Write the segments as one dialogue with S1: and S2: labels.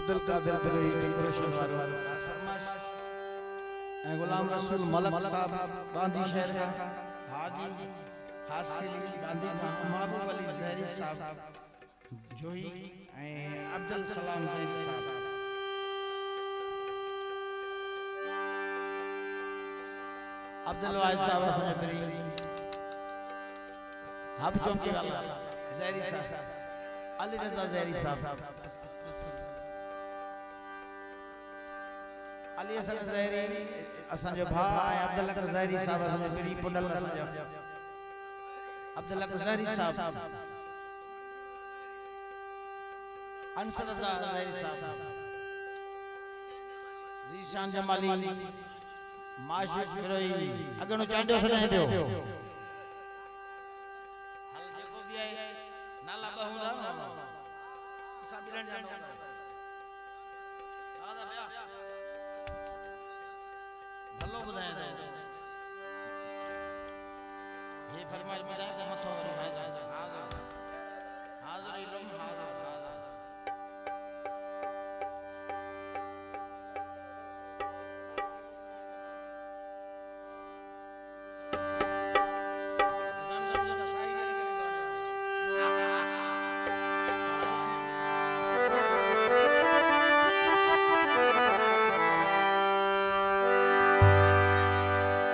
S1: Abdul Qadir बिरोई decoration वालों गुलाम रसूल मलक साहब गांधी शहर का हाजी हासिल गांधी महबूब अली जहरी साहब जोई अब्दुल सलाम जहरी साहब अब्दुल वाहिद साहब असमतरी हाफ चौंकी वाला जहरी साहब अली रजा जहरी साहब अली हसन जहरी असन जो भाई अब्दुल्ला जहरी साहब असमतरी पीरी पुडल अब्दुल्ला जहरी साहब अंसर रजा जहरी साहब जीशान जमाली माशूक बिरोई अगनो चांडो सुने पियो हल जेको भी है नाला बहुंदा साबिरन जानो दादा भैया भलो बुधाए दे ये फरमाइश में जाके मथो हाजिर हाजिर इल्म हाजिर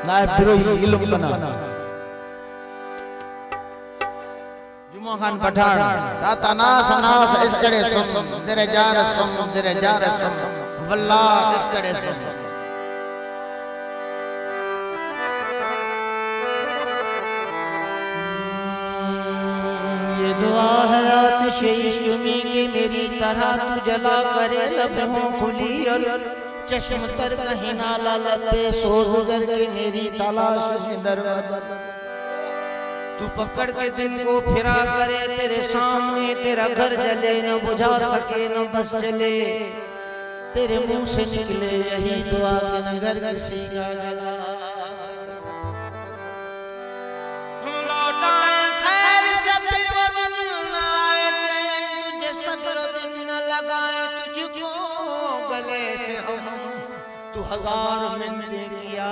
S1: नायब बिरोई इल्म बना जुमा खान पठान दाता नास नास इस तरह सुन तेरे जार सुन वल्लाह इस तरह सुन ये दुआ है आतिश इश्क में कि मेरी तरह तू जला करे लबों खुली और चश्म तर कहीं नाला लबे सोज करके मेरी तलाश में दरबदर तू पकड़ के दिल को फिरा करे तेरे सामने तेरा घर जले न बुझा सके न बस चले तेरे मुंह से निकले यही दुआ के न घर किसी का जला लौटाए खैर से फिर वो दिन न आए तुझे सब्र दिन न लगाए तुझको गले से हम तू हजार मिन्नते किया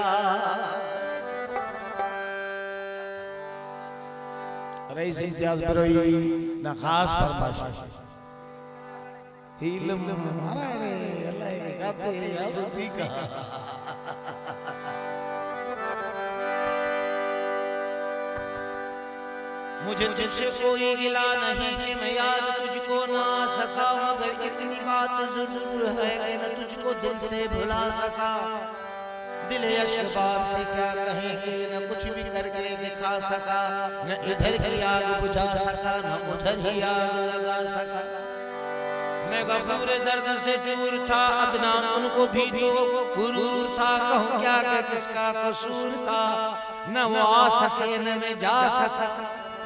S1: रईस इम्तियाज बिरोई ना खास फरमाइश इल्म हमारे अल्लाह गाते अब ठीक है मुझे तुझसे कोई गिला नहीं कि मैं याद तुझको ना सका मगर इतनी बात जरूर है कि मैं तुझको दिल से भुला सका दिल अशबार से क्या कहेंगे न कुछ भी करके दिखा सका न इधर की आग बुझा सका न उधर ही आग लगा सका मैं गफूर दर्द से दूर था अब ना उनको भी तो गुरूर था कहूँ क्या कि किसका कसूर था न वो आ सके न मैं जा सका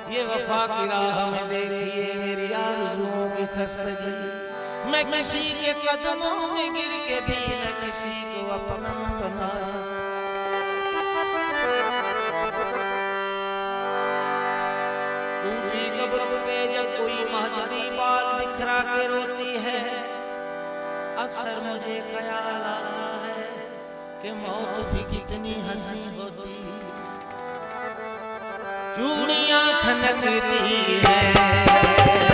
S1: ये वफा की राह में देखिए मेरी आरज़ुओं की खस्तगी मैं किसी के कदमों में गिर के भी न किसी को अपना बना टूटी कब्र पे जब कोई महजबी बाल बिखरा के रोती है अक्सर मुझे ख्याल आता है कि मौत भी कितनी हंसी होती चूड़ियां खनकती है